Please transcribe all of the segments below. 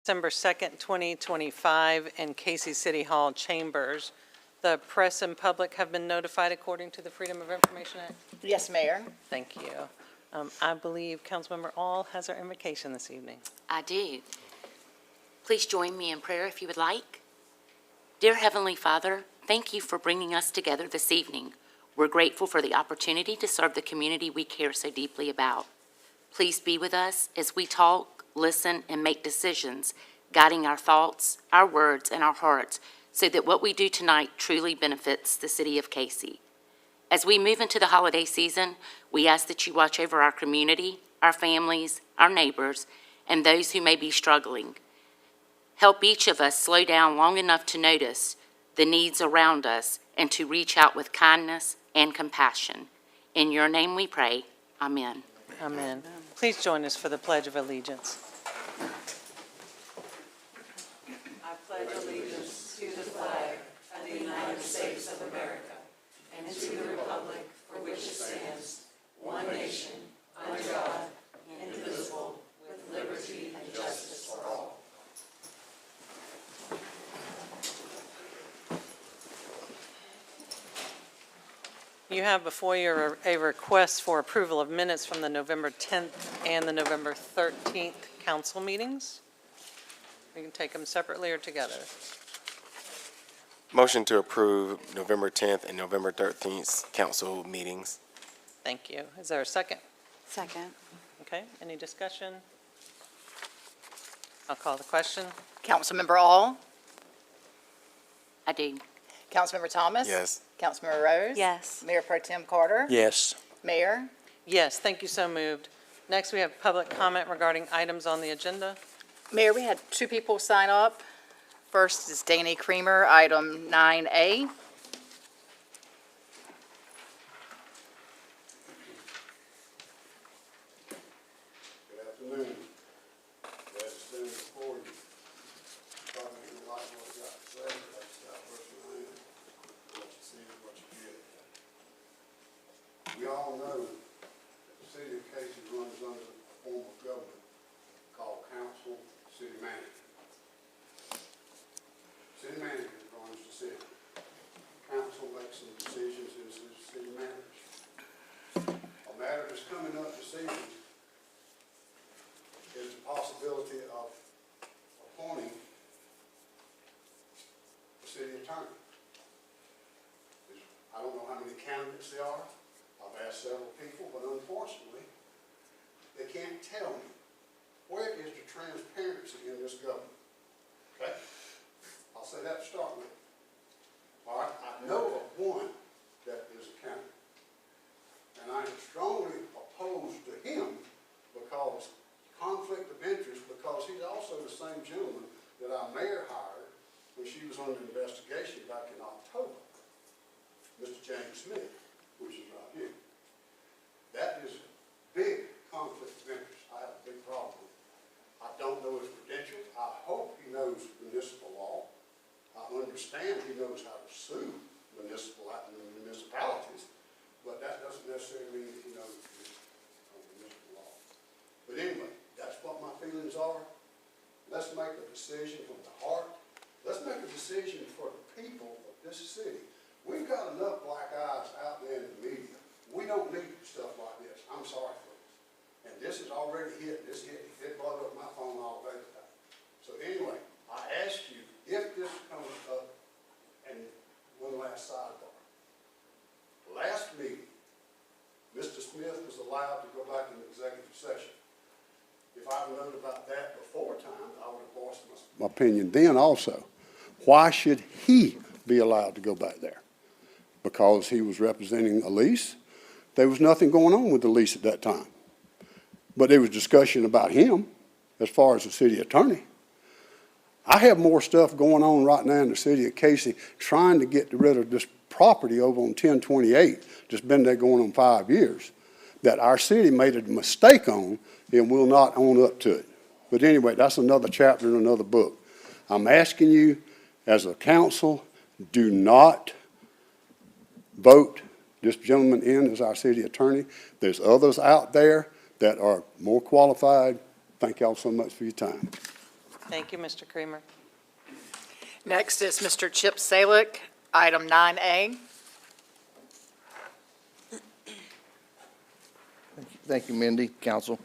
December 2nd, 2025, in Cayce City Hall chambers. The press and public have been notified according to the Freedom of Information Act. Yes, Mayor. Thank you. I believe Councilmember All has our invocation this evening. I do. Please join me in prayer if you would like. Dear Heavenly Father, thank you for bringing us together this evening. We're grateful for the opportunity to serve the community we care so deeply about. Please be with us as we talk, listen, and make decisions, guiding our thoughts, our words, and our hearts so that what we do tonight truly benefits the city of Cayce. As we move into the holiday season, we ask that you watch over our community, our families, our neighbors, and those who may be struggling. Help each of us slow down long enough to notice the needs around us and to reach out with kindness and compassion. In your name we pray. Amen. Amen. Please join us for the Pledge of Allegiance. I pledge allegiance to the flag of the United States of America and to the republic for which it stands, one nation, under God, indivisible, with liberty and justice for all. You have before you a request for approval of minutes from the November 10th and the November 13th council meetings. We can take them separately or together. Motion to approve November 10th and November 13th council meetings. Thank you. Is there a second? Second. Okay, any discussion? I'll call the question. Councilmember All, I do. Councilmember Thomas. Yes. Councilmember Rose. Yes. Mayor Pro Tem Carter. Yes. Mayor. Yes, thank you, so moved. Next, we have public comment regarding items on the agenda. Mayor, we had two people sign up. First is Danny Creamer, item 9A. Good afternoon. Glad to stand before you. Probably don't like what I got to say, but that's how person I am. What you see is what you get. We all know that the city of Cayce runs under a form of government called council, city manager. City manager runs the city. Council makes some decisions as the city manager. A matter that's coming up this evening is the possibility of appointing the city attorney. I don't know how many candidates there are. I've asked several people, but unfortunately, they can't tell me where is the transparency in this government. Okay? I'll say that to start with. All right? I know of one that is a candidate. And I am strongly opposed to him because conflict of interest, because he's also the same gentleman that our mayor hired when she was under investigation back in October, Mr. James Smith, which is right here. That is a big conflict of interest. I have a big problem with it. I don't know his credentials. I hope he knows municipal law. I understand he knows how to sue municipalities, but that doesn't necessarily mean that he knows municipal law. But anyway, that's what my feelings are. Let's make a decision from the heart. Let's make a decision for the people of this city. We've got enough black eyes out there in the media. We don't need stuff like this. I'm sorry for this. And this is already hit. It brought up my phone all day today. So anyway, I ask you, if this comes up, and one last sidebar. Last meeting, Mr. Smith was allowed to go back into executive session. If I'd known about that before time, I would have voiced my opinion then also. Why should he be allowed to go back there? Because he was representing a lease. There was nothing going on with the lease at that time. But there was discussion about him as far as the city attorney. I have more stuff going on right now in the city of Cayce trying to get rid of this property over on 1028 that's been there going on 5 years that our city made a mistake on and will not own up to it. But anyway, that's another chapter in another book. I'm asking you as a council, do not vote this gentleman in as our city attorney. There's others out there that are more qualified. Thank y'all so much for your time. Thank you, Mr. Creamer. Next is Mr. Chip Salick, item 9A. Thank you, Mindy, council.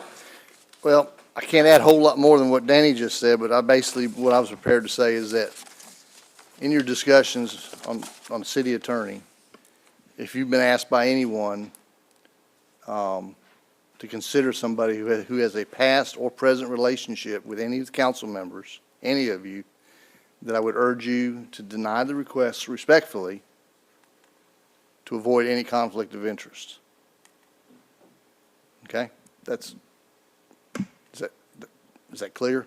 Well, I can't add a whole lot more than what Danny just said, but what I was prepared to say is that in your discussions on the city attorney, if you've been asked by anyone to consider somebody who has a past or present relationship with any of the council members, any of you, that I would urge you to deny the request respectfully to avoid any conflict of interest. Okay? Is that clear?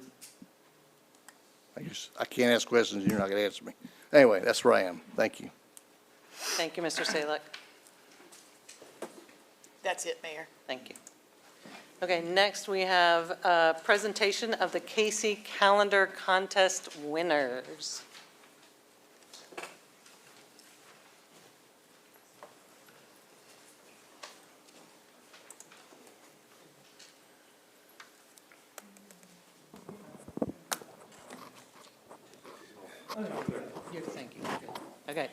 I can't ask questions and you're not going to answer me. Anyway, that's where I am. Thank you. Thank you, Mr. Salek. That's it, Mayor. Thank you. Okay, next we have a presentation of the Cayce Calendar Contest winners. Thank you. Okay.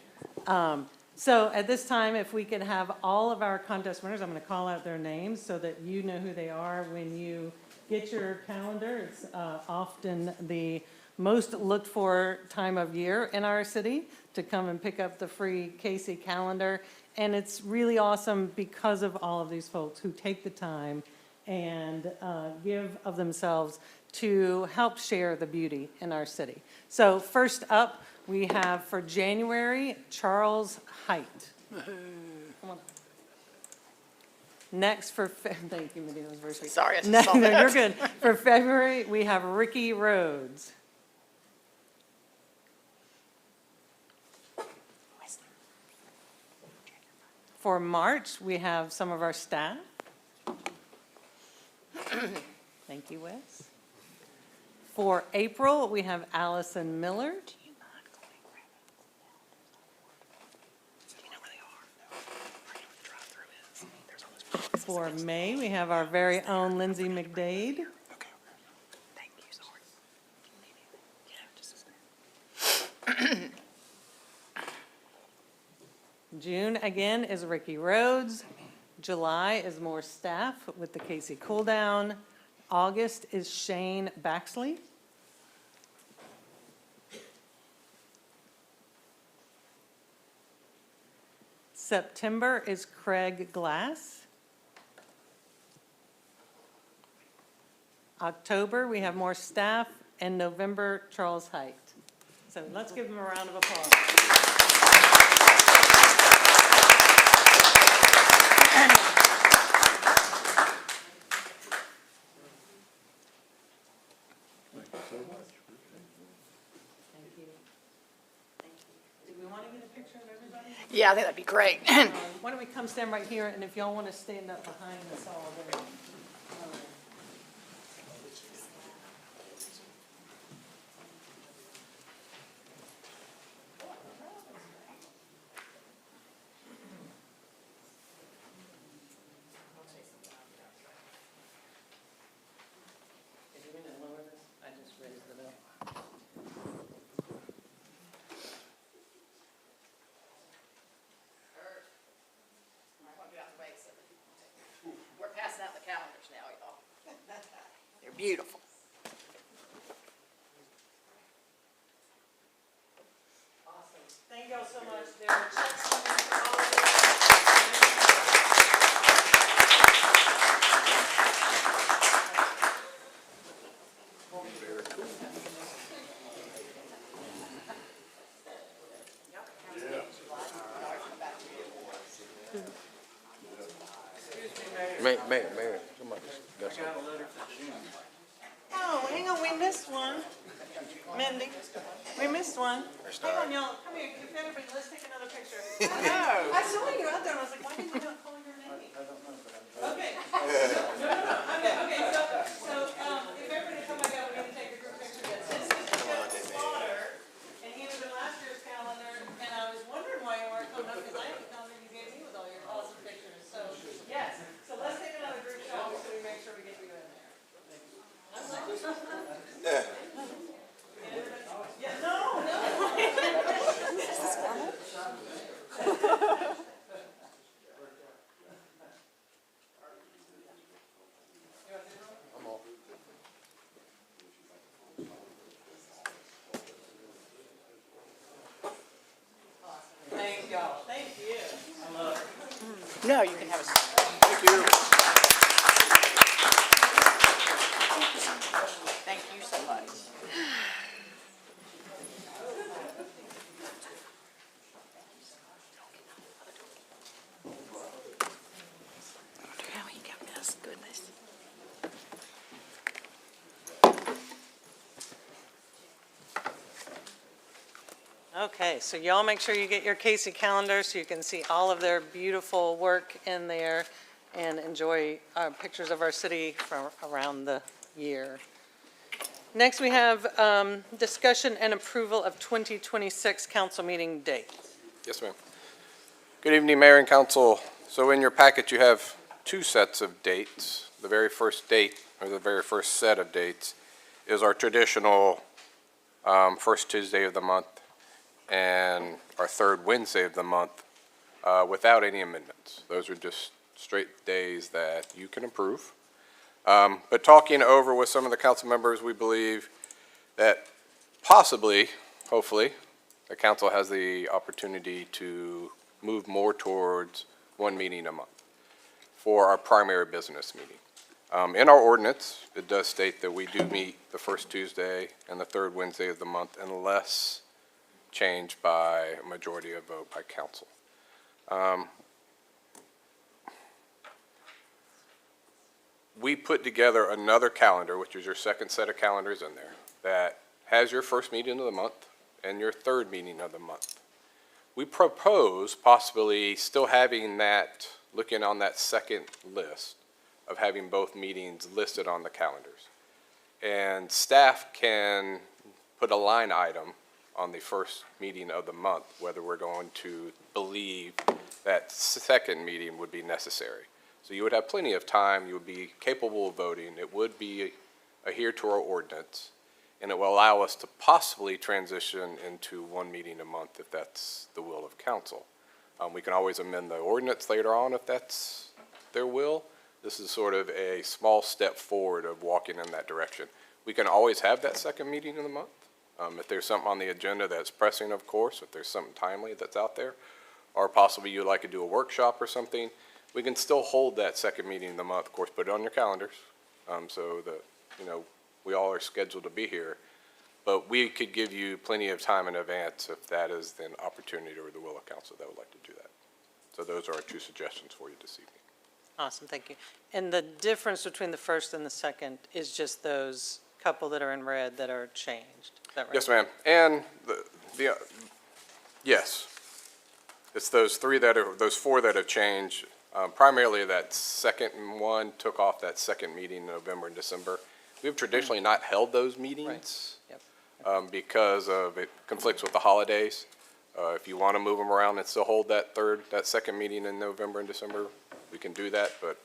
So at this time, if we could have all of our contest winners, I'm going to call out their names so that you know who they are when you get your calendar. It's often the most looked for time of year in our city to come and pick up the free Cayce calendar. And it's really awesome because of all of these folks who take the time and give of themselves to help share the beauty in our city. So first up, we have for January, Charles Height. Come on. Next for, thank you, Medina, that was very sweet. Sorry, I just No, saw no, that. you're good. For February, we have Ricky Rhodes. For March, we have some of our staff. Thank you, Wes. For April, we have Allison Miller. For May, we have our very own Lindsay McDade. June, again, is Ricky Rhodes. July is more staff with the Cayce Cool Down. August is Shane Baxley. September is Craig Glass. October, we have more staff, and November, Charles Height. So let's give them a round of applause. Thank you. Do we want to get a picture of everybody? Yeah, I think that'd be great. Why don't we come stand right here, and if y'all want to stand up behind us all, then. I just raised it up. We're passing out the calendars now, y'all. They're beautiful. Awesome. Thank y'all so much. There are checks coming for all of you. Mayor, come on. Oh, hang on, we missed one. Mindy, we missed one. Hang on, y'all, come here, everybody, let's take another picture. I saw you out there, and I was like, why didn't you not call your name? Okay. Okay, so, if everybody come back out, we're gonna take a group picture. This is Jeff's daughter, and he was in last year's calendar, and I was wondering why you weren't coming up, because I have the calendar you gave me with all your awesome pictures, so, yes. So let's take another group shot, so we make sure we get you in there. Okay, so y'all make sure you get your Cayce calendar so you can see all of their beautiful work in there and enjoy pictures of our city from around the year. Next, we have discussion and approval of 2026 council meeting dates. Yes, ma'am. Good evening, Mayor and Council. So in your packet, you have two sets of dates. The very first date, or the very first set of dates, is our traditional first Tuesday of the month and our third Wednesday of the month without any amendments. Those are just straight days that you can approve. But talking over with some of the council members, we believe that possibly, hopefully, the council has the opportunity to move more towards one meeting a month for our primary business meeting. In our ordinance, it does state that we do meet the first Tuesday and the third Wednesday of the month unless changed by a majority of vote by council. We put together another calendar, which is your second set of calendars in there, that has your first meeting of the month and your third meeting of the month. We propose possibly still having that, looking on that second list of having both meetings listed on the calendars. And staff can put a line item on the first meeting of the month, whether we're going to believe that second meeting would be necessary. So you would have plenty of time, you would be capable of voting, it would be adhere to our ordinance, and it will allow us to possibly transition into one meeting a month if that's the will of council. We can always amend the ordinance later on if that's their will. This is sort of a small step forward of walking in that direction. We can always have that second meeting of the month. If there's something on the agenda that's pressing, of course, if there's something timely that's out there, or possibly you'd like to do a workshop or something, we can still hold that second meeting of the month. Of course, put it on your calendars so that, we all are scheduled to be here. But we could give you plenty of time in advance if that is an opportunity or the will of council that would like to do that. So those are our two suggestions for you this evening. Awesome, thank you. And the difference between the first and the second is just those couple that are in red that are changed, is that right? Yes, ma'am. And yes, it's those four that have changed. Primarily that second one took off that second meeting in November and December. We've traditionally not held those meetings because of it conflicts with the holidays. If you want to move them around and still hold that second meeting in November and December, we can do that, but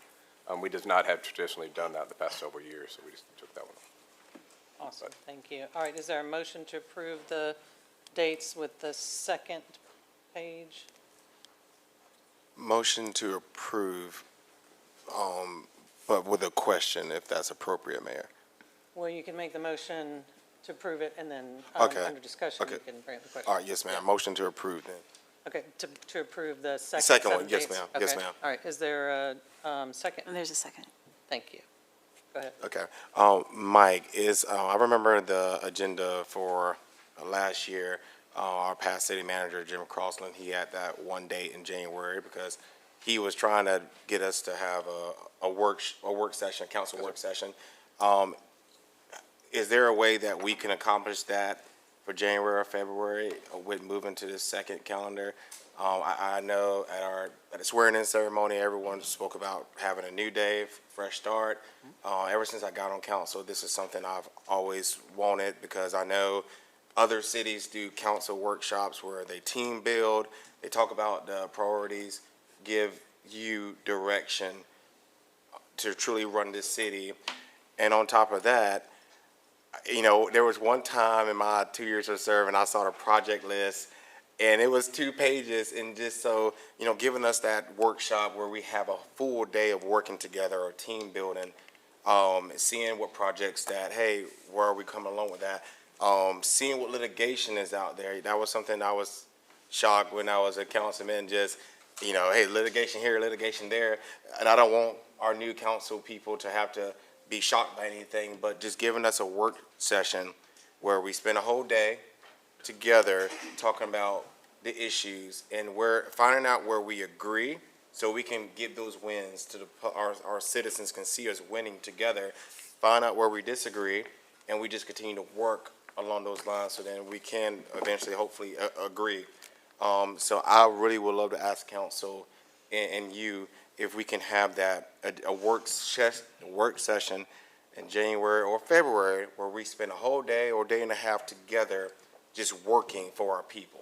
we just not have traditionally done that the past several years, so we just took that one off. Awesome, thank you. All right, is there a motion to approve the dates with the second page? Motion to approve, but with a question, if that's appropriate, Mayor. Well, you can make the motion to approve it, and then Okay. under discussion, you Okay. can bring up the question. All right, yes, ma'am. Motion to approve then. Okay, to approve the second Second set one, of yes, dates? ma'am. Yes, Okay. ma'am. All right, is there a second? There's a second. Thank you. Go ahead. Okay. Mike, I remember the agenda for last year, our past city manager, Jim Crossland, he had that one date in January because he was trying to get us to have a work session, a council work session. Is there a way that we can accomplish that for January or February with moving to the second calendar? I know at a swearing-in ceremony, everyone spoke about having a new day, fresh start. Ever since I got on council, this is something I've always wanted because I know other cities do council workshops where they team build, they talk about the priorities, give you direction to truly run this city. And on top of that, there was one time in my 2 years of serving, I saw the project list, and it was 2 pages, and just so, giving us that workshop where we have a full day of working together or team building, seeing what projects that, hey, where are we coming along with that? Seeing what litigation is out there. That was something I was shocked when I was a councilman, just, hey, litigation here, litigation there. And I don't want our new council people to have to be shocked by anything, but just giving us a work session where we spend a whole day together talking about the issues and we're finding out where we agree so we can give those wins to our citizens can see us winning together, find out where we disagree, and we just continue to work along those lines, so then we can eventually, hopefully, agree. So I really would love to ask council and you if we can have that, a work session in January or February where we spend a whole day or day and a half together just working for our people.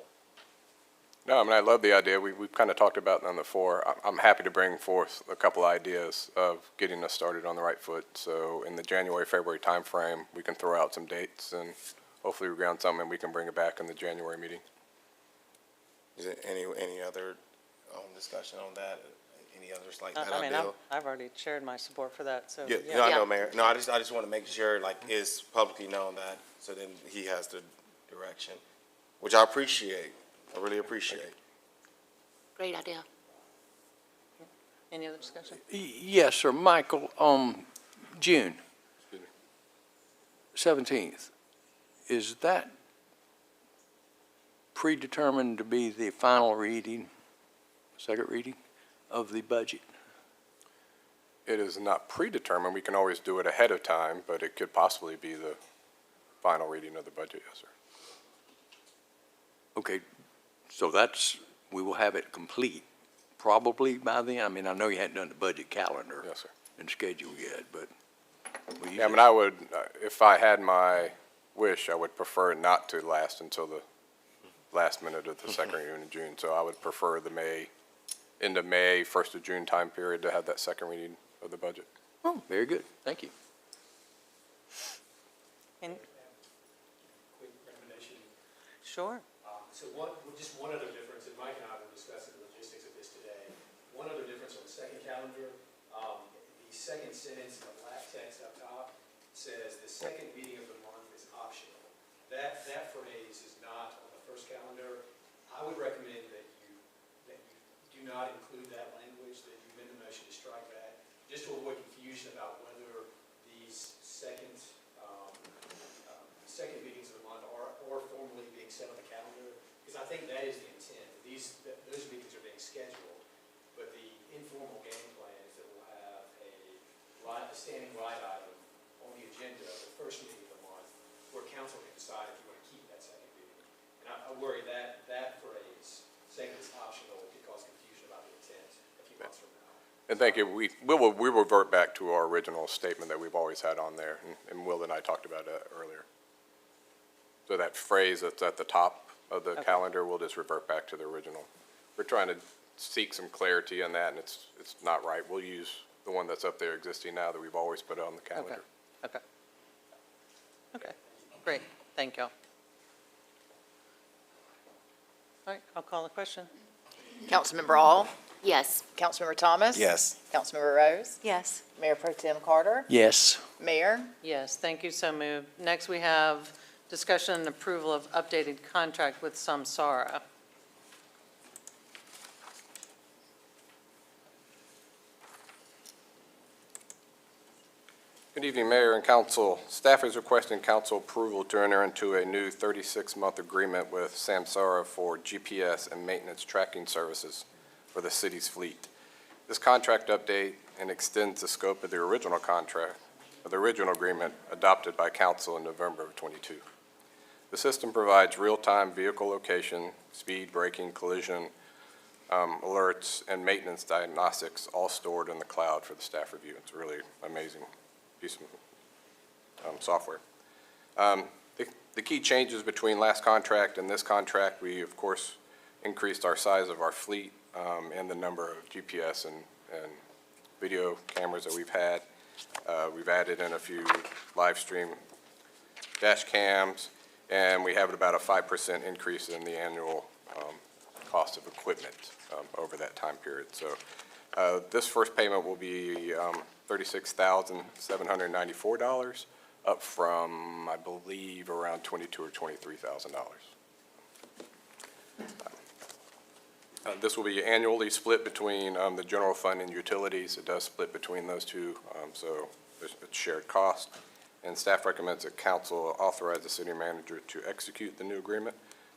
No, I mean, I love the idea. We've kind of talked about it on the floor. I'm happy to bring forth a couple ideas of getting us started on the right foot. So in the January, February timeframe, we can throw out some dates and hopefully agree on something and we can bring it back in the January meeting. Is there any other discussion on that? Any others like that I mean, ideal? I've already shared my support for that, so. Yeah, no, I know, Mayor. No, I just want to make sure, like, it's publicly known that, so then he has the direction, which I appreciate. I really appreciate. Great idea. Any other discussion? Yes, sir. Michael, June 17th, is that predetermined to be the final reading, second reading of the budget? It is not predetermined. We can always do it ahead of time, but it could possibly be the final reading of the budget, yes, sir. Okay, so we will have it complete probably by then? I mean, I know you hadn't done the budget calendar Yes, sir. and schedule yet, but. will you Yeah, I mean, just- I would, if I had my wish, I would prefer it not to last until the last minute of the second reading in June. So I would prefer the end of May, 1st of June time period to have that second reading of the budget. Oh, very good. Thank you. And, Quick recommendation. sure. So just one other difference, and Mike and I were discussing the logistics of this today. One other difference on the second calendar, the second sentence in the black text up top says the second meeting of the month is optional. That phrase is not on the first calendar. I would recommend that you do not include that language, that you amend the motion to strike that, just to avoid confusion about whether these second meetings of the month are formally being set on the calendar, because I think that is the intent. Those meetings are being scheduled, but the informal game plan is that we'll have a standing line item on the agenda of the first meeting of the month, where council can decide if you want to keep that second meeting. And I worry that phrase, saying it's optional, could cause confusion about the intent a few months from now. And thank you. We will revert back to our original statement that we've always had on there, and Will and I talked about it earlier. So that phrase that's at the top of the calendar, we'll just revert back to the original. We're trying to seek some clarity on that, and it's not right. We'll use the one that's up there existing now that we've always put on the calendar. Okay. Okay, great, thank you. All right, I'll call the question. Councilmember All, Yes. Councilmember Thomas. Yes. Councilmember Rose, Yes. Mayor Pro Tem Carter, Yes. Mayor. Yes, thank you, so moved. Next, we have discussion and approval of updated contract with Samsara. Good evening, Mayor and Council. Staff is requesting council approval to enter into a new 36-month agreement with Samsara for GPS and maintenance tracking services for the city's fleet. This contract update and extends the scope of the original contract, of the original agreement adopted by council in November of '22. The system provides real-time vehicle location, speed, braking, collision, alerts, and maintenance diagnostics, all stored in the cloud for the staff review. It's a really amazing piece of software. The key changes between last contract and this contract, we, of course, increased our size of our fleet and the number of GPS and video cameras that we've had. We've added in a few live stream dash cams, and we have about a 5% increase in the annual cost of equipment over that time period. So this first payment will be $36,794, up from, I believe, around $22,000 or $23,000. This will be annually split between the general fund and utilities. It does split between those two, so it's shared cost. And staff recommends that council authorize the city manager to execute the new agreement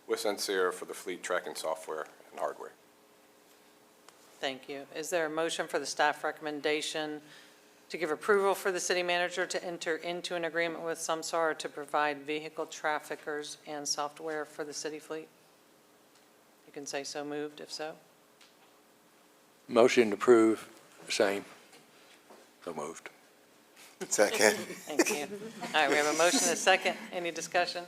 with Sincere for the fleet tracking software and hardware. Thank you. Is there a motion for the staff recommendation to give approval for the city manager to enter into an agreement with Samsara to provide vehicle traffickers and software for the city fleet. You can say so moved if so. Motion to approve, same. So moved. Second. Thank you. All right, we have a motion and a second. Any discussion?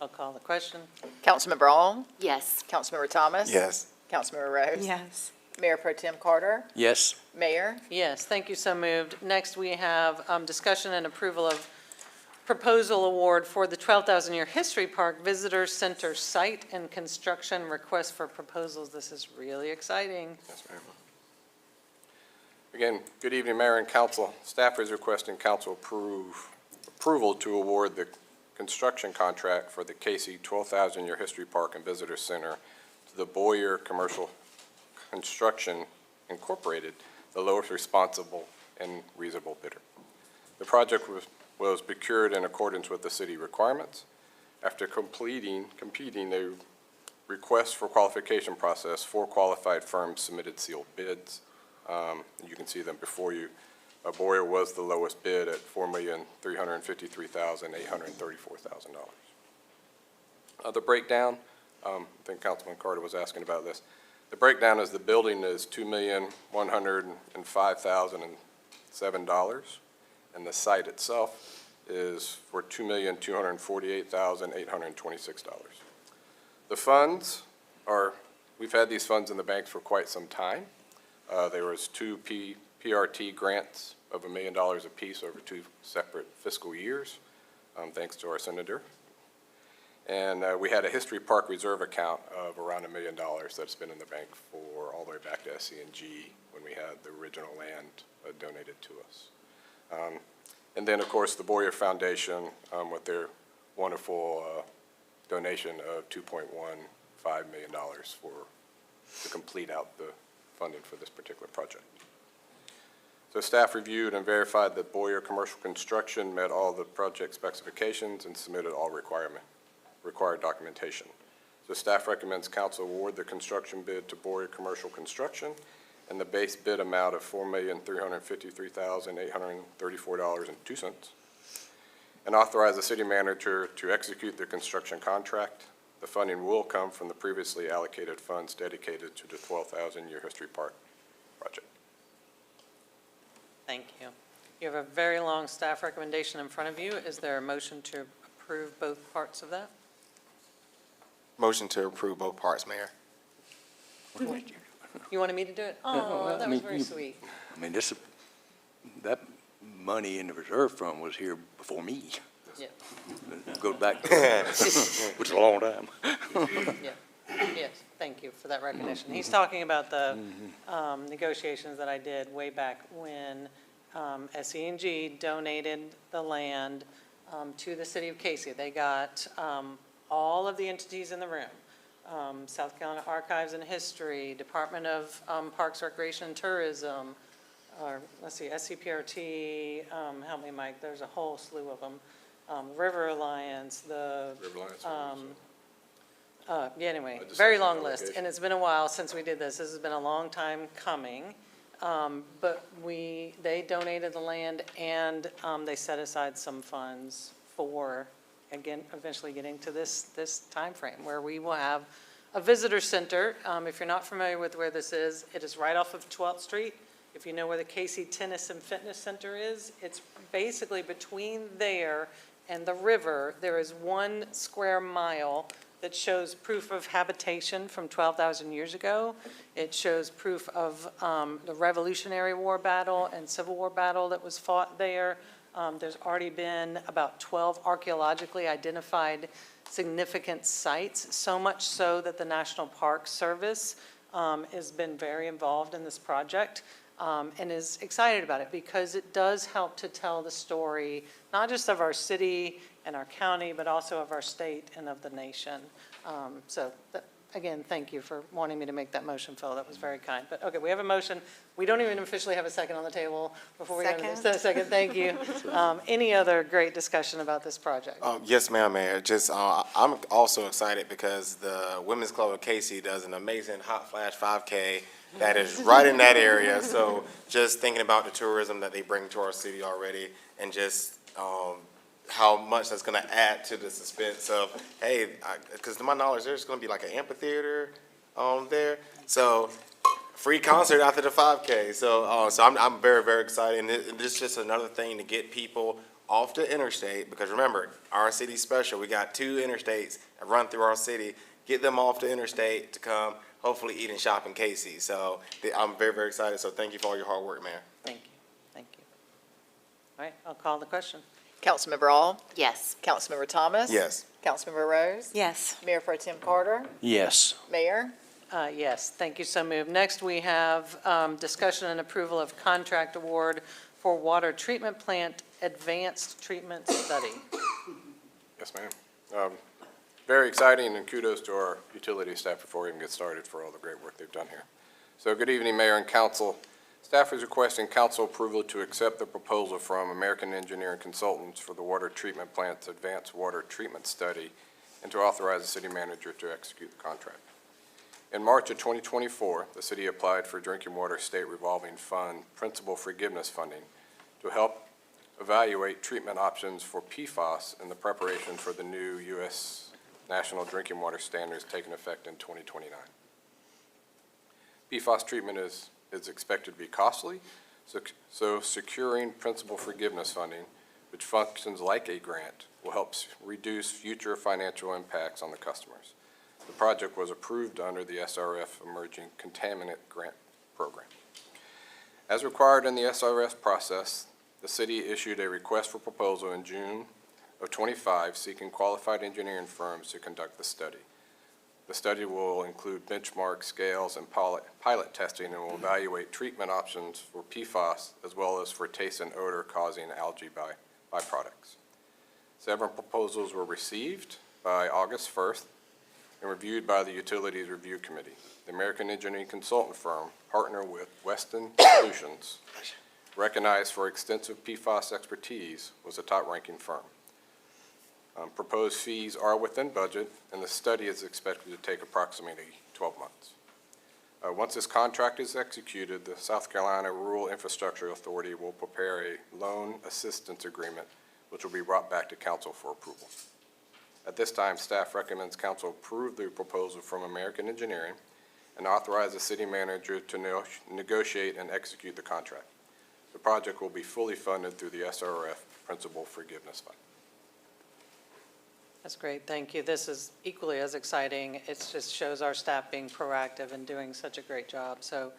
I'll call the question. Councilmember Long, Yes. Councilmember Thomas. Yes. Councilmember Rose. Yes. Mayor Pro Tem Carter, Yes. Mayor. Yes, thank you, so moved. Next, we have discussion and approval of proposal award for the 12,000-year History Park Visitor Center site and construction request for proposals. This is really exciting. Yes, ma'am. Again, good evening, Mayor and Council. Staff is requesting council approval to award the construction contract for the Cayce 12,000-year History Park and Visitor Center to the Boyer Commercial Construction Incorporated, the lowest responsible and reasonable bidder. The project was procured in accordance with the city requirements. After competing the request for qualification process, 4 qualified firms submitted sealed bids. You can see them before you. Boyer was the lowest bid at $4,353,834,000. The breakdown, I think Councilman Carter was asking about this. The breakdown is the building is $2,105,007, and the site itself is for $2,248,826. The funds are, we've had these funds in the banks for quite some time. There was 2 PRT grants of $1 million apiece over 2 separate fiscal years, thanks to our senator. And we had a History Park Reserve account of around $1 million that's been in the bank for all the way back to SC&G when we had the original land donated to us. And then, of course, the Boyer Foundation with their wonderful donation of $2.15 million to complete out the funding for this particular project. So staff reviewed and verified that Boyer Commercial Construction met all the project specifications and submitted all required documentation. So staff recommends council award the construction bid to Boyer Commercial Construction and the base bid amount of $4,353,834.02, and authorize the city manager to execute the construction contract. The funding will come from the previously allocated funds dedicated to the 12,000-year History Park project. Thank you. You have a very long staff recommendation in front of you. Is there a motion to approve both parts of that? Motion to approve both parts, Mayor. You wanted me to do it? Oh, that was very sweet. I mean, that money in the reserve fund was here before me. Yeah, Goes back, which is a long time. yeah, yes, thank you for that recognition. He's talking about the negotiations that I did way back when SE&G donated the land to the city of Cayce. They got all of the entities in the room, South Carolina Archives and History, Department of Parks, Recreation, and Tourism, or let's see, SCPRT, help me, Mike, there's a whole slew of them. River Alliance, the, River Alliance, yeah, anyway, Legislative very long list, delegation. and it's been a while since we did this. This has been a long time coming. But they donated the land and they set aside some funds for, again, eventually getting to this timeframe where we will have a visitor center. If you're not familiar with where this is, it is right off of 12th Street. If you know where the Cayce Tennis and Fitness Center is, it's basically between there and the river. There is 1 square mile that shows proof of habitation from 12,000 years ago. It shows proof of the Revolutionary War battle and Civil War battle that was fought there. There's already been about 12 archaeologically identified significant sites, so much so that the National Park Service has been very involved in this project and is excited about it because it does help to tell the story, not just of our city and our county, but also of our state and of the nation. Again, thank you for wanting me to make that motion, Phil. That was very kind. But, okay, we have a motion. We don't even officially have a second on the table before we go to this. Second, thank you. Any other great discussion about this project? Yes, ma'am, Mayor. Just, I'm also excited because the Women's Club of Cayce does an amazing Hot Flash 5K that is right in that area. So just thinking about the tourism that they bring to our city already, and just how much that's going to add to the suspense of, hey, because to my knowledge, there's going to be like an amphitheater there. So free concert after the 5K. So I'm very, very excited. And this is just another thing to get people off the interstate, because remember, our city's special. We got 2 interstates that run through our city. Get them off the interstate to come, hopefully eat and shop in Cayce. So I'm very, very excited. So thank you for all your hard work, Mayor. Thank you. Thank you. All right, I'll call the question. Councilmember All, Yes. Councilmember Thomas. Yes. Councilmember Rose. Yes. Mayor Pro Tem Carter. Yes. Mayor. Yes, thank you, so moved. Next, we have discussion and approval of contract award for water treatment plant advanced treatment study. Yes, ma'am. Very exciting, and kudos to our utility staff before we even get started for all the great work they've done here. So good evening, Mayor and Council. Staff is requesting council approval to accept the proposal from American Engineering Consultants for the water treatment plant's advanced water treatment study, and to authorize the city manager to execute the contract. In March of 2024, the city applied for Drinking Water State Revolving Fund Principal Forgiveness Funding to help evaluate treatment options for PFAS in the preparation for the new U.S. National Drinking Water Standards taking effect in 2029. PFAS treatment is expected to be costly, so securing principal forgiveness funding, which functions like a grant, will help reduce future financial impacts on the customers. The project was approved under the SRF Emerging Contaminant Grant Program. As required in the SRF process, the city issued a request for proposal in June of 25 seeking qualified engineering firms to conduct the study. The study will include benchmark scales and pilot testing, and will evaluate treatment options for PFAS as well as for taste and odor causing algae byproducts. Several proposals were received by August 1st and reviewed by the Utilities Review Committee. The American Engineering Consultant firm, partner with Weston Solutions, recognized for extensive PFAS expertise, was a top-ranking firm. Proposed fees are within budget, and the study is expected to take approximately 12 months. Once this contract is executed, the South Carolina Rural Infrastructure Authority will prepare a loan assistance agreement, which will be brought back to council for approval. At this time, staff recommends council approve the proposal from American Engineering and authorize the city manager to negotiate and execute the contract. The project will be fully funded through the SRF Principal Forgiveness Fund. That's great, thank you. This is equally as exciting. It just shows our staff being proactive and doing such a great job. So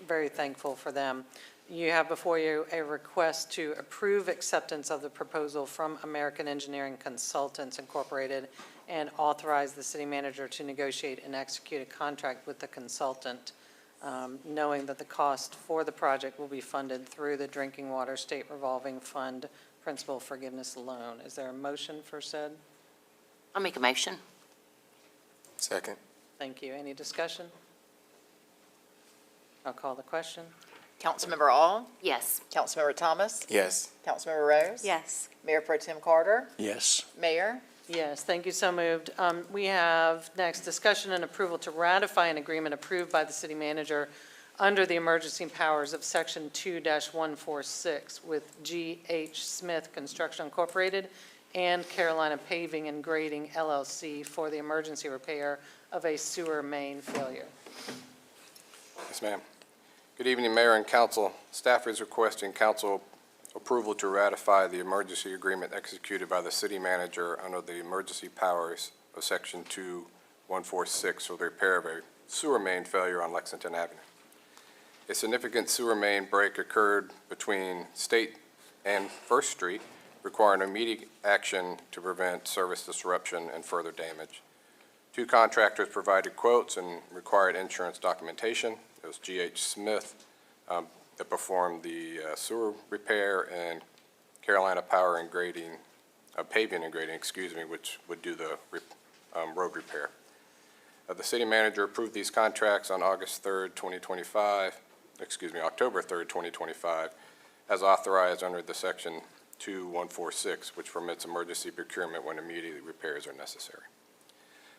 very thankful for them. You have before you a request to approve acceptance of the proposal from American Engineering Consultants Incorporated and authorize the city manager to negotiate and execute a contract with the consultant, knowing that the cost for the project will be funded through the Drinking Water State Revolving Fund Principal Forgiveness Loan. Is there a motion for said? I'll make a motion. Second. Thank you. Any discussion? I'll call the question. Councilmember All, Yes. Councilmember Thomas. Yes. Councilmember Rose. Yes. Mayor Pro Tem Carter. Yes. Mayor. Yes, thank you, so moved. We have next discussion and approval to ratify an agreement approved by the city manager under the emergency powers of Section 2-146 with G.H. Smith Construction Incorporated and Carolina Paving and Grading LLC for the emergency repair of a sewer main failure. Yes, ma'am. Good evening, Mayor and Council. Staff is requesting council approval to ratify the emergency agreement executed by the city manager under the emergency powers of Section 2-146 for the repair of a sewer main failure on Lexington Avenue. A significant sewer main break occurred between State and First Street, requiring immediate action to prevent service disruption and further damage. 2 contractors provided quotes and required insurance documentation. It was G.H. Smith that performed the sewer repair, and Carolina Power and Grading, Paving and Grading, which would do the road repair. The city manager approved these contracts on October 3rd, 2025, as authorized under the Section 2-146, which permits emergency procurement when immediate repairs are necessary.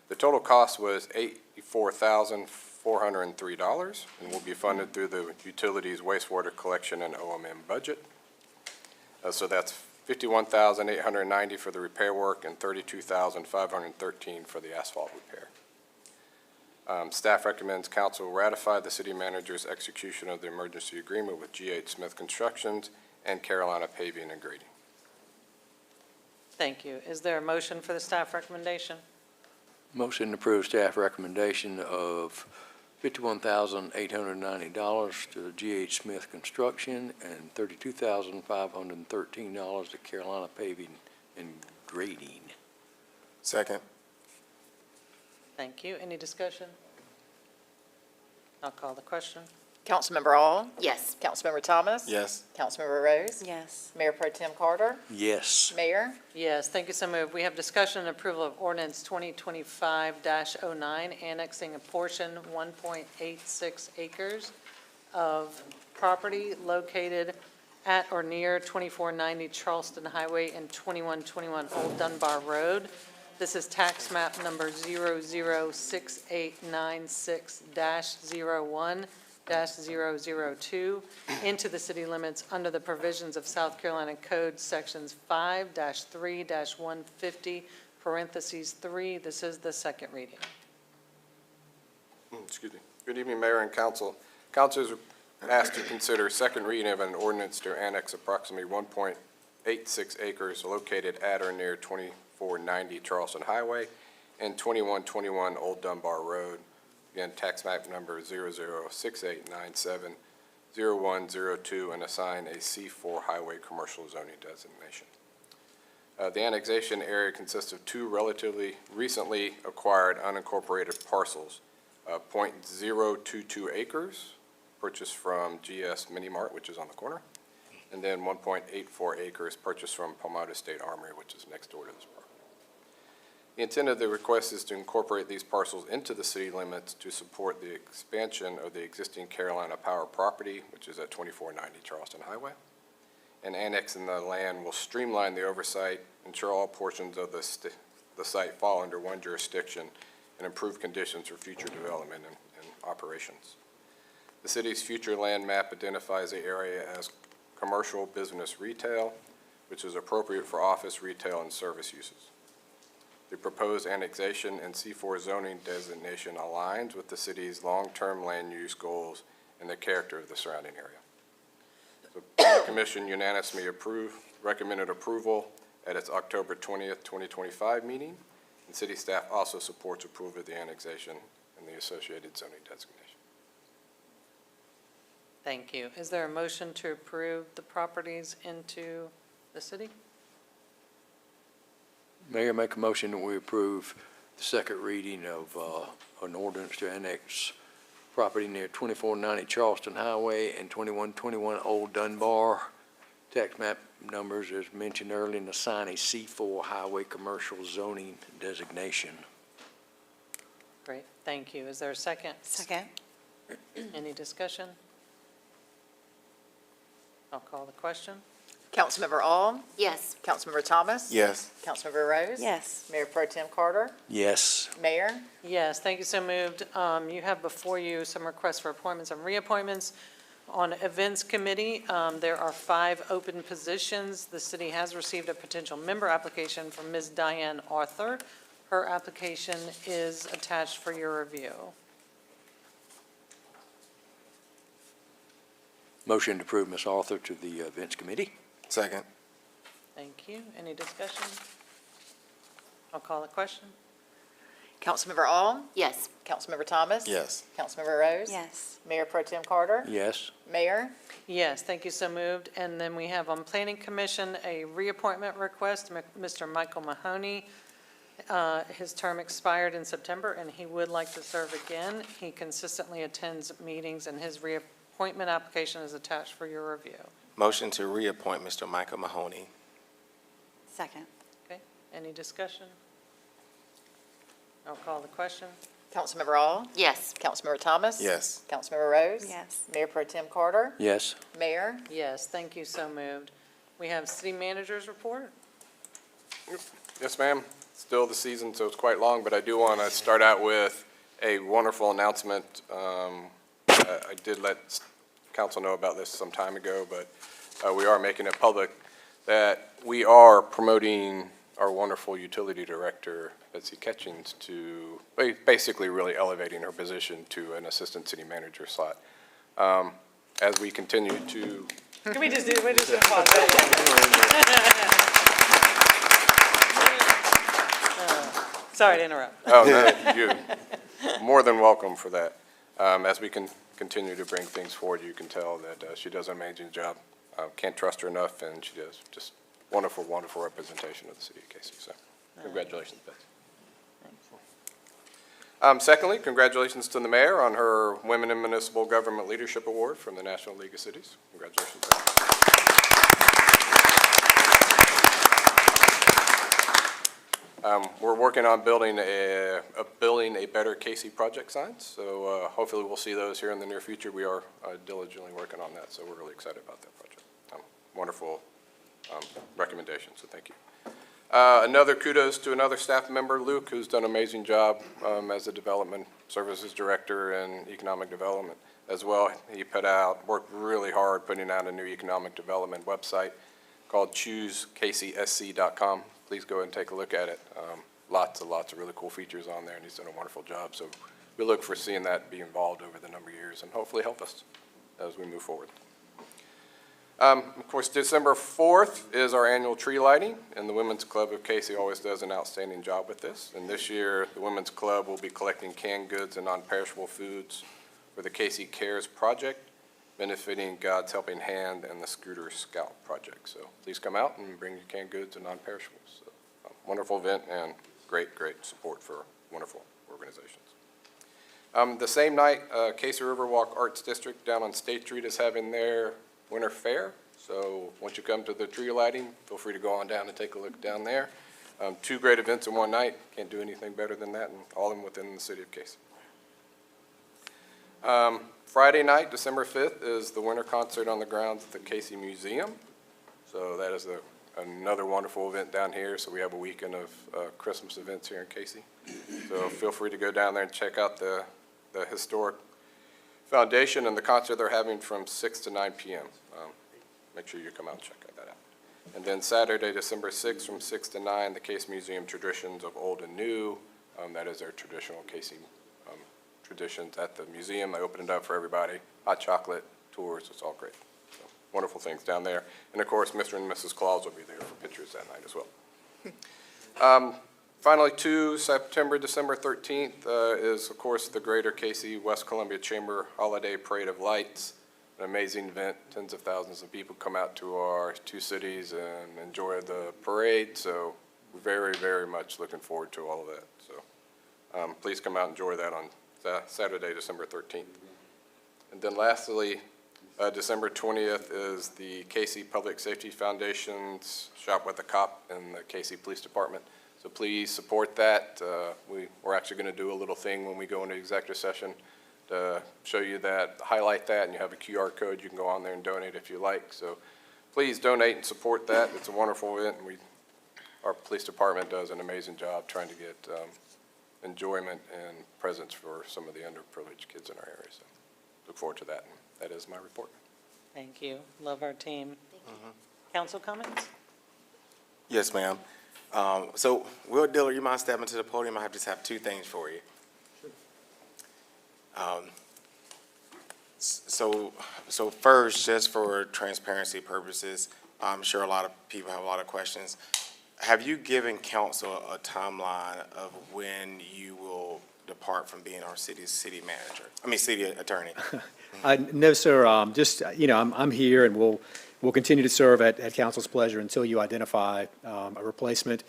The total cost was $84,400 $403 and will be funded through the utilities wastewater collection and OMM budget. So that's $51,890 for the repair work and $32,513 for the asphalt repair. Staff recommends council ratify the city manager's execution of the emergency agreement with G.H. Smith Constructions and Carolina Paving and Grading. Thank you. Is there a motion for the staff recommendation? Motion to approve staff recommendation of $51,890 to G.H. Smith Construction and $32,513 to Carolina Paving and Grading. Second. Thank you. Any discussion? I'll call the question. Councilmember All? Yes. Councilmember Thomas? Yes. Councilmember Rose? Yes. Mayor Pro Tem Carter? Yes. Mayor? Yes, thank you, so moved. We have discussion and approval of ordinance 2025-09, annexing a portion, 1.86 acres of property located at or near 2490 Charleston Highway and 2121 Old Dunbar Road. This is tax map number 006896-01-002 into the city limits under the provisions of South Carolina Code Sections 5-3-150, parentheses 3. This is the second reading. Excuse me. Good evening, Mayor and Council. Council is asked to consider second reading of an ordinance to annex approximately 1.86 acres located at or near 2490 Charleston Highway and 2121 Old Dunbar Road. Again, tax map number 006897-0102, and assign a C4 highway commercial zoning designation. The annexation area consists of two relatively recently acquired unincorporated parcels, 0.022 acres purchased from GS Mini Mart, which is on the corner, and then 1.84 acres purchased from Palmetto State Armory, which is next door to this property. The intent of the request is to incorporate these parcels into the city limits to support the expansion of the existing Carolina Power property, which is at 2490 Charleston Highway. And annexing the land will streamline the oversight, ensure all portions of the site fall under one jurisdiction, and improve conditions for future development and operations. The city's future land map identifies the area as commercial business retail, which is appropriate for office, retail, and service uses. The proposed annexation and C4 zoning designation aligns with the city's long-term land use goals and the character of the surrounding area. The Commission unanimously recommended approval at its October 20th, 2025 meeting, and city staff also supports approval of the annexation and the associated zoning designation. Thank you. Is there a motion to approve the properties into the city? Mayor, make a motion that we approve the second reading of an ordinance to annex property near 2490 Charleston Highway and 2121 Old Dunbar. Tax map numbers as mentioned earlier, and assign a C4 highway commercial zoning designation. Great, thank you. Is there a second? Second. Any discussion? I'll call the question. Councilmember All? Yes. Councilmember Thomas? Yes. Councilmember Rose? Yes. Mayor Pro Tem Carter? Yes. Mayor? Yes, thank you, so moved. You have before you some requests for appointments and reappointments. On Events Committee, there are 5 open positions. The city has received a potential member application from Ms. Diane Arthur. Her application is attached for your review. Motion to approve Ms. Arthur to the Events Committee. Second. Thank you. Any discussion? I'll call the question. Councilmember All? Yes. Councilmember Thomas? Yes. Councilmember Rose? Yes. Mayor Pro Tem Carter? Yes. Mayor? Yes, thank you, so moved. And then we have on Planning Commission a reappointment request, Mr. Michael Mahoney. His term expired in September, and he would like to serve again. He consistently attends meetings, and his reappointment application is attached for your review. Motion to reappoint Mr. Michael Mahoney. Second. Okay, any discussion? I'll call the question. Councilmember All? Yes. Councilmember Thomas? Yes. Councilmember Rose? Yes. Mayor Pro Tem Carter? Yes. Mayor? Yes, thank you, so moved. We have city manager's report. Yes, ma'am. Still the season, so it's quite long, but I do want to start out with a wonderful announcement. I did let council know about this some time ago, but we are making it public that we are promoting our wonderful utility director, Betsy Catchings, to basically really elevating her position to an assistant city manager slot. As we continue to. Can we just do pause? Sorry to interrupt. Oh, no, you're more than welcome for that. As we can continue to bring things forward, you can tell that she does an amazing job. Can't trust her enough, and she does just wonderful, wonderful representation of the city of Cayce. So congratulations, Betsy. Secondly, congratulations to the mayor on her Women in Municipal Government Leadership Award from the National League of Cities. Congratulations. We're working on building a better Cayce project sign, so hopefully we'll see those here in the near future. We are diligently working on that, so we're really excited about that project. Wonderful recommendation, so thank you. Another kudos to another staff member, Luke, who's done an amazing job as a development services director and economic development as well. He worked really hard putting out a new economic development website called choosecaycesc.com. Please go and take a look at it. Lots of really cool features on there, and he's done a wonderful job. So we look for seeing that be involved over the number of years and hopefully help us as we move forward. Of course, December 4th is our annual tree lighting, and the Women's Club of Cayce always does an outstanding job with this. And this year, the Women's Club will be collecting canned goods and non-perishable foods for the Cayce Cares Project, benefiting God's Helping Hand and the Scooter Scout Project. So please come out and bring your canned goods and non-perishables. So, wonderful event and great support for wonderful organizations. The same night, Cayce Riverwalk Arts District down on State Street is having their winter fair. So once you come to the tree lighting, feel free to go on down and take a look down there. 2 great events in one night. Can't do anything better than that, and all of them within the city of Cayce. Friday night, December 5th, is the winter concert on the grounds of the Cayce Museum. So that is another wonderful event down here. So we have a weekend of Christmas events here in Cayce. So feel free to go down there and check out the historic foundation and the concert they're having from 6 to 9 p.m. Make sure you come out and check that out. And then Saturday, December 6th, from 6 to 9, the Cayce Museum Traditions of Old and New. That is their traditional Cayce traditions at the museum. They open it up for everybody. Hot chocolate, tours, it's all great. So, wonderful things down there. And of course, Mr. and Mrs. Claus will be there for pictures that night as well. Finally, December 13th is, of course, the Greater Cayce West Columbia Chamber Holiday Parade of Lights. An amazing event. Tens of thousands of people come out to our 2 cities and enjoy the parade. So we're very much looking forward to all of that. So please come out and enjoy that on Saturday, December 13th. And then lastly, December 20th is the Cayce Public Safety Foundation's Shop with a Cop in the Cayce Police Department. So please support that. We're actually going to do a little thing when we go into executive session to show you that, highlight that, and you have a QR code. You can go on there and donate if you like. So please donate and support that. It's a wonderful event, and our police department does an amazing job trying to get enjoyment and presence for some of the underprivileged kids in our area. So look forward to that. And that is my report. Thank you. Love our team. Council comments? Yes, ma'am. So, Will Diller, you mind stepping to the podium? I just have 2 things for you. So first, just for transparency purposes, I'm sure a lot of people have a lot of questions. Have you given council a timeline of when you will depart from being our city attorney? No, sir. Just, I'm here, and we'll continue to serve at council's pleasure until you identify a replacement.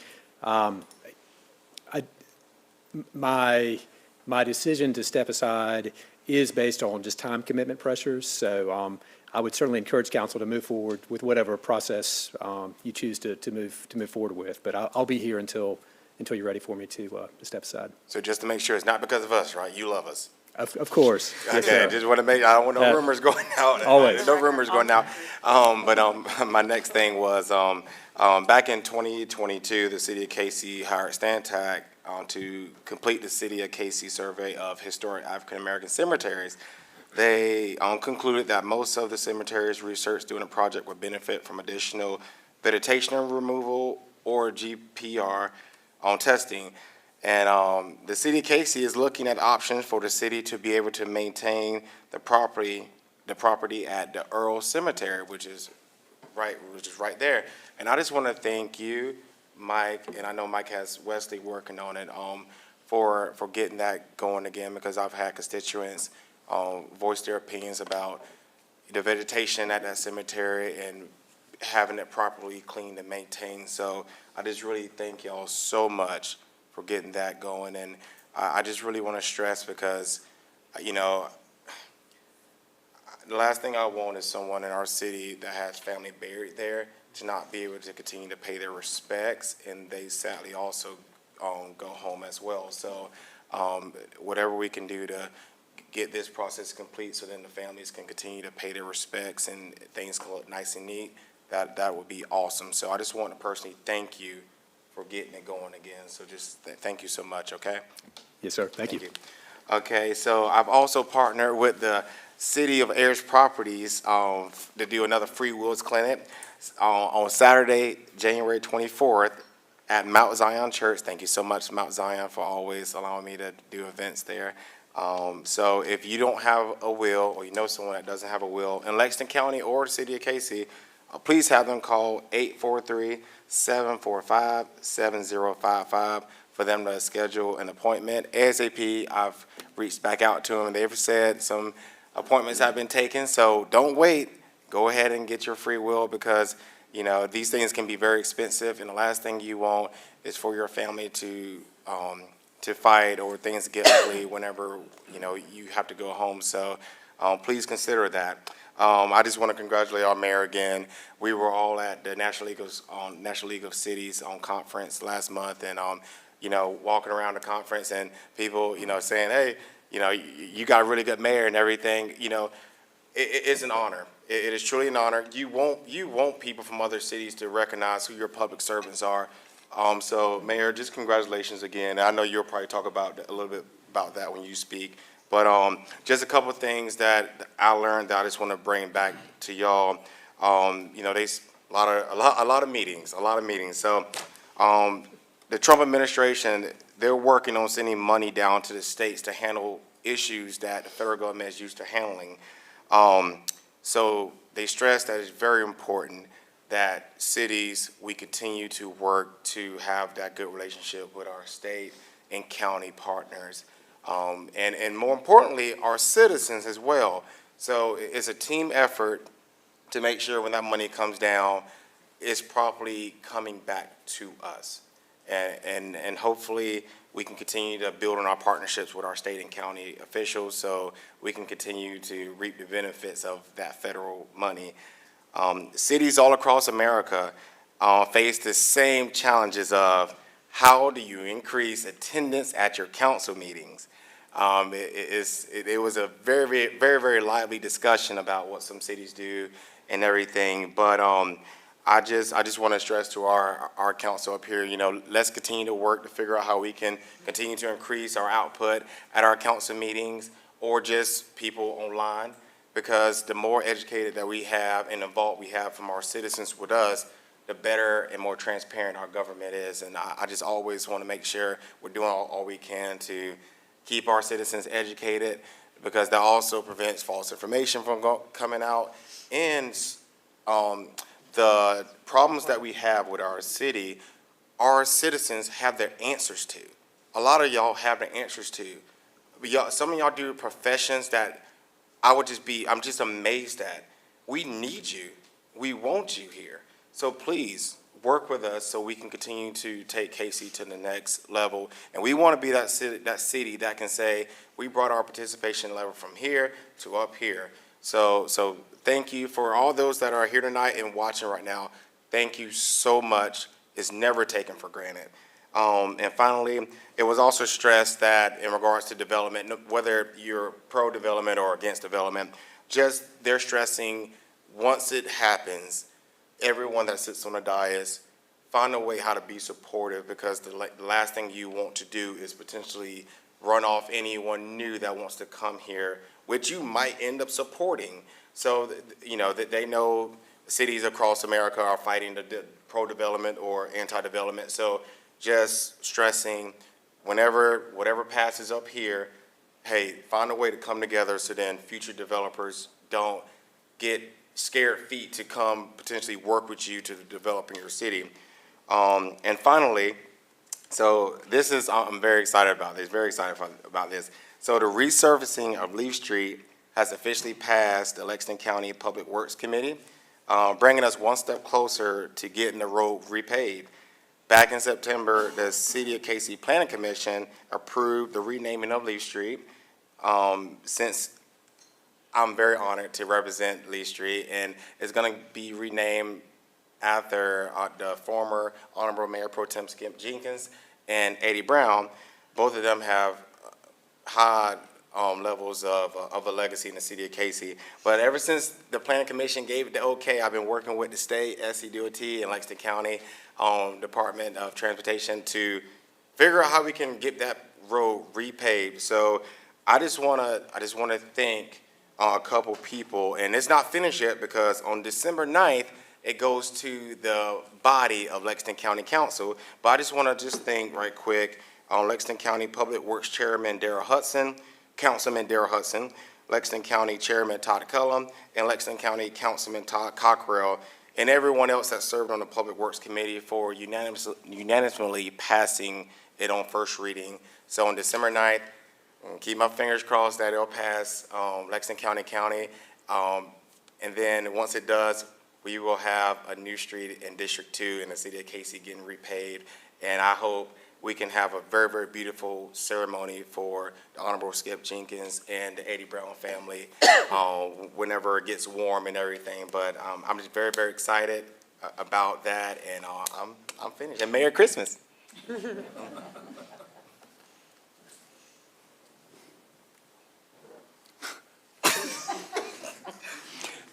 My decision to step aside is based on just time commitment pressures. So I would certainly encourage council to move forward with whatever process you choose to move forward with. But I'll be here until you're ready for me to step aside. So just to make sure, it's not because of us, right? You love us. Of course. Yes, Okay, sir. just want to make, I don't want no rumors going out. Always. No rumors going out. My next thing was, back in 2022, the city of Cayce hired Stantec to complete the City of Cayce survey of historic African-American cemeteries. They concluded that most of the cemeteries researched during the project would benefit from additional vegetation removal or GPR testing. And the City of Cayce is looking at options for the city to be able to maintain the property at the Earl Cemetery, which is right there. And I just want to thank you, Mike, and I know Mike has Wesley working on it, for getting that going again, because I've had constituents voice their opinions about the vegetation at that cemetery and having it properly cleaned and maintained. So I just really thank y'all so much for getting that going. And I just really want to stress, because, you know, the last thing I want is someone in our city that has family buried there to not be able to continue to pay their respects, and they sadly also go home as well. So whatever we can do to get this process complete so then the families can continue to pay their respects and things can look nice and neat, that would be awesome. So I just want to personally thank you for getting it going again. So just thank you so much, okay? Yes, sir. Thank you. Okay, so I've also partnered with the City of Ayers Properties to do another free wills clinic on Saturday, January 24th at Mount Zion Church. Thank you so much, Mount Zion, for always allowing me to do events there. So if you don't have a will, or you know someone that doesn't have a will in Lexington County or the City of Cayce, please have them call 843-745-7055 for them to schedule an appointment. ASAP, I've reached back out to them. They've said some appointments have been taken, so don't wait. Go ahead and get your free will, because, you know, these things can be very expensive, and the last thing you want is for your family to fight or things get ugly whenever, you know, you have to go home. So please consider that. I just want to congratulate our mayor again. We were all at the National League of Cities conference last month, and you know, walking around the conference and people, you know, saying, hey, you know, you got a really good mayor and everything. You know, it's an honor. It is truly an honor. You want people from other cities to recognize who your public servants are. So, Mayor, just congratulations again. I know you'll probably talk about a little bit about that when you speak. But just a couple of things that I learned that I just want to bring back to y'all. You know, there's a lot of meetings. So, the Trump administration, they're working on sending money down to the states to handle issues that the federal government is used to handling. So they stress that it's very important that cities, we continue to work to have that good relationship with our state and county partners. And more importantly, our citizens as well. So it's a team effort to make sure when that money comes down, it's properly coming back to us. And hopefully we can continue to build on our partnerships with our state and county officials so we can continue to reap the benefits of that federal money. Cities all across America face the same challenges of how do you increase attendance at your council meetings. It was a very lively discussion about what some cities do and everything, but I just want to stress to our council up here, you know, let's continue to work to figure out how we can continue to increase our output at our council meetings or just people online, because the more educated that we have and involved we have from our citizens with us, the better and more transparent our government is. And I just always want to make sure we're doing all we can to keep our citizens educated, because that also prevents false information from coming out. And the problems that we have with our city, our citizens have their answers to. A lot of y'all have the answers to. But some of y'all do professions that I'm just amazed at. We need you. We want you here. So please work with us so we can continue to take Cayce to the next level. And we want to be that city that can say, we brought our participation level from here to up here. So thank you for all those that are here tonight and watching right now. Thank you so much. It's never taken for granted. And finally, it was also stressed that in regards to development, whether you're pro-development or against development, just they're stressing once it happens, everyone that sits on the dais find a way how to be supportive, because the last thing you want to do is potentially run off anyone new that wants to come here, which you might end up supporting. So, that they know cities across America are fighting the pro-development or anti-development. So just stressing, whatever passes up here, hey, find a way to come together so then future developers don't get scared feet to come potentially work with you to develop in your city. And finally, so this is, I'm very excited about this, So the resurfacing of Leaf Street has officially passed the Lexington County Public Works Committee, bringing us one step closer to getting the road repaved. Back in September, the City of Cayce Planning Commission approved the renaming of Leaf Street. Since I'm very honored to represent Leaf Street, and it's going to be renamed after the former Honorable Mayor Pro Tem Skip Jenkins and Eddie Brown. Both of them have high levels of a legacy in the city of Cayce. But ever since the Planning Commission gave it the okay, I've been working with the state, SCDOT, and Lexington County Department of Transportation to figure out how we can get that road repaved. So I just want to thank a couple people, and it's not finished yet because on December 9th, it goes to the body of Lexington County Council. But I just want to thank right quick Lexington County Public Works Chairman Darrell Hudson, Councilman Darrell Hudson, Lexington County Chairman Todd Cullum, and Lexington County Councilman Todd Cockrell, and everyone else that served on the Public Works Committee for unanimously passing it on first reading. So on December 9th, keep my fingers crossed that it'll pass Lexington County. And then once it does, we will have a new street in District 2 in the city of Cayce getting repaved. And I hope we can have a very, very beautiful ceremony for the Honorable Skip Jenkins and the Eddie Brown family whenever it gets warm and everything. But I'm just very, very excited about that, and I'm finished. And Merry Christmas.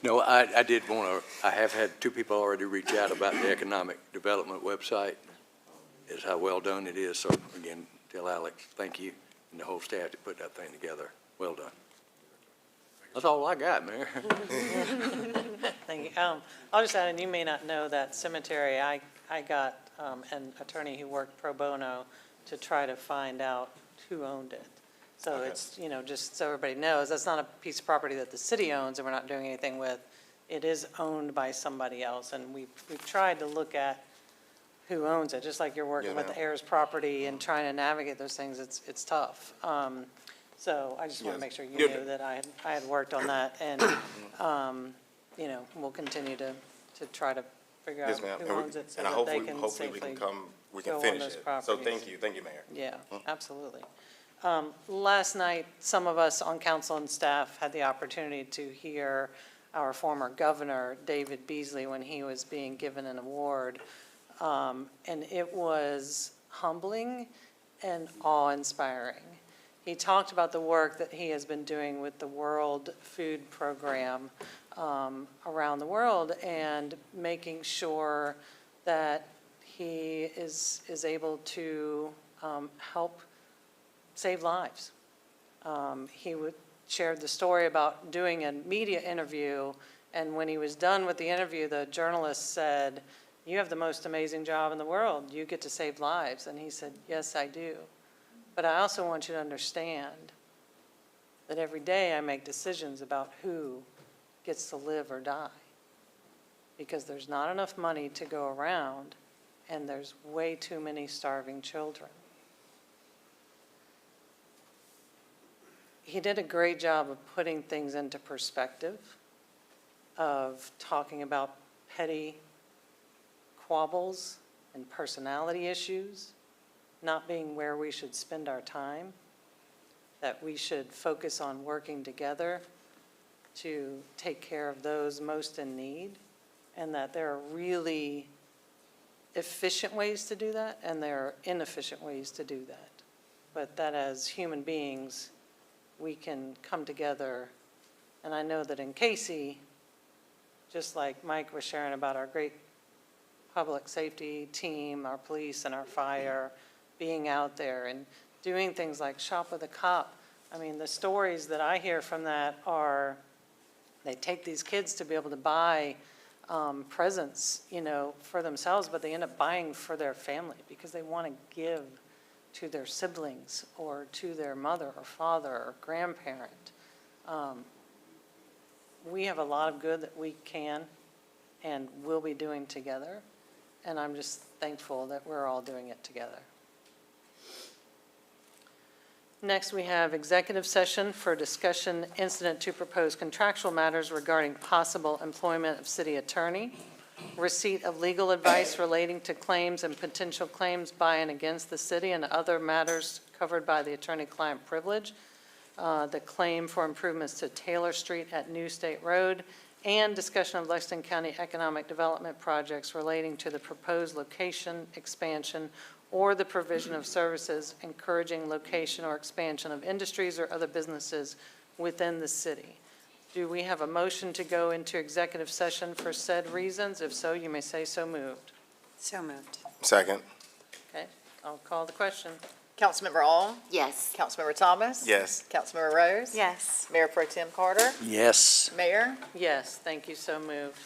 No, I did want to, I have had two people already reach out about the economic development website. Is how well done it is. So again, tell Alex, thank you, and the whole staff to put that thing together. Well done. That's all I got, Mayor. Thank you. I'll just add, and you may not know that cemetery, I got an attorney who worked pro bono to try to find out who owned it. So it's, just so everybody knows, that's not a piece of property that the city owns and we're not doing anything with. It is owned by somebody else, and we've tried to look at who owns it, just like you're working with the heirs property and trying to navigate those things. It's tough. So I just want to make sure you knew that I had worked on that, and we'll continue to try to figure out who owns it so that they can safely we can go on finish those it. properties. So thank you, Mayor. Yeah, absolutely. Last night, some of us on council and staff had the opportunity to hear our former governor, David Beasley, when he was being given an award. And it was humbling and awe-inspiring. He talked about the work that he has been doing with the World Food Program around the world, and making sure that he is able to help save lives. He shared the story about doing a media interview, and when he was done with the interview, the journalist said, "You have the most amazing job in the world. You get to save lives." And he said, "Yes, I do. But I also want you to understand that every day I make decisions about who gets to live or die, because there's not enough money to go around, and there's way too many starving children." He did a great job of putting things into perspective, of talking about petty squabbles and personality issues not being where we should spend our time, that we should focus on working together to take care of those most in need, and that there are really efficient ways to do that, and there are inefficient ways to do that. But that as human beings, we can come together. And I know that in Cayce, just like Mike was sharing about our great public safety team, our police and our fire, being out there and doing things like Shop with a Cop. I mean, the stories that I hear from that are, they take these kids to be able to buy presents, for themselves, but they end up buying for their family because they want to give to their siblings or to their mother or father or grandparent. We have a lot of good that we can and will be doing together, and I'm just thankful that we're all doing it together. Next, we have executive session for discussion incident to propose contractual matters regarding possible employment of city attorney, receipt of legal advice relating to claims and potential claims by and against the city and other matters covered by the attorney-client privilege, the claim for improvements to Taylor Street at New State Road, and discussion of Lexington County economic development projects relating to the proposed location, expansion, or the provision of services encouraging location or expansion of industries or other businesses within the city. Do we have a motion to go into executive session for said reasons? If so, you may say so moved. So moved. Second. Okay, I'll call the question. Councilmember All, Yes. Councilmember Thomas. Yes. Councilmember Rose. Yes. Mayor Pro Tem Carter. Yes. Mayor. Yes, thank you, so moved.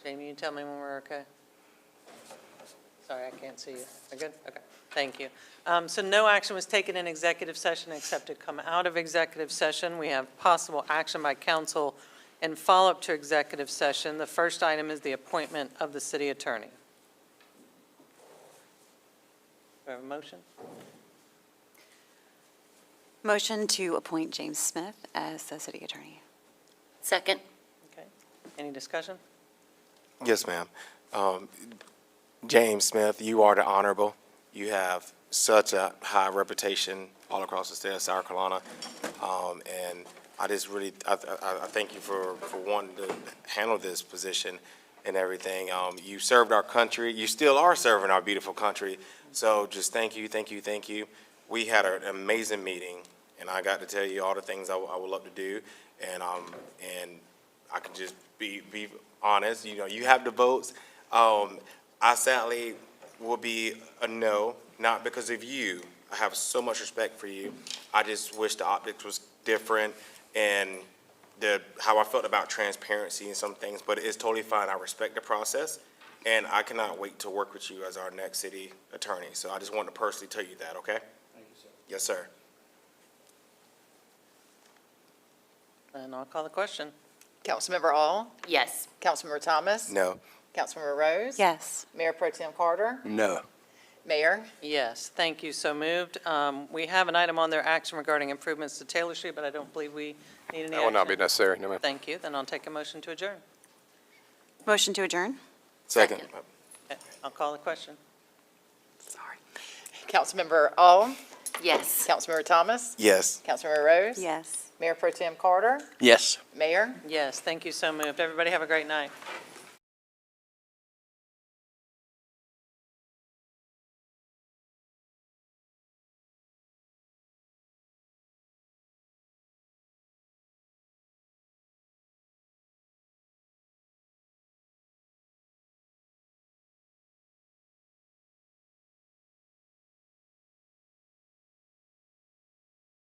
Jamie, you tell me when we're okay. Sorry, I can't see you. Are good? Okay, thank you. So no action was taken in executive session except to come out of executive session. We have possible action by council and follow-up to executive session. The first item is the appointment of the city attorney. Do I have a motion? Motion to appoint James Smith as the city attorney. Second. Okay. Any discussion? Yes, ma'am. James Smith, you are the honorable. You have such a high reputation all across the state of South Carolina. And I just really, I thank you for wanting to handle this position and everything. You served our country. You still are serving our beautiful country. So just thank you, thank you, thank you. We had an amazing meeting, and I got to tell you all the things I would love to do. And I can just be honest. You know, you have the votes. I sadly will be a no, not because of you. I have so much respect for you. I just wish the optics was different and how I felt about transparency and some things, but it's totally fine. I respect the process, and I cannot wait to work with you as our next city attorney. So I just wanted to personally tell you that, okay? Thank you, sir. Yes, sir. And I'll call the question. Councilmember All, Yes. Councilmember Thomas. No. Councilmember Rose. Yes. Mayor Pro Tem Carter. No. Mayor. Yes, thank you, so moved. We have an item on there, action regarding improvements to Taylor Street, but I don't believe we need any action. That will not be necessary, no, ma'am. Thank you, then I'll take a motion to adjourn. Motion to adjourn? Second. Okay, I'll call the question. Sorry. Councilmember All, Yes. Councilmember Thomas. Yes. Councilmember Rose. Yes. Mayor Pro Tem Carter. Yes. Mayor. Yes, thank you, so moved. Everybody have a great night.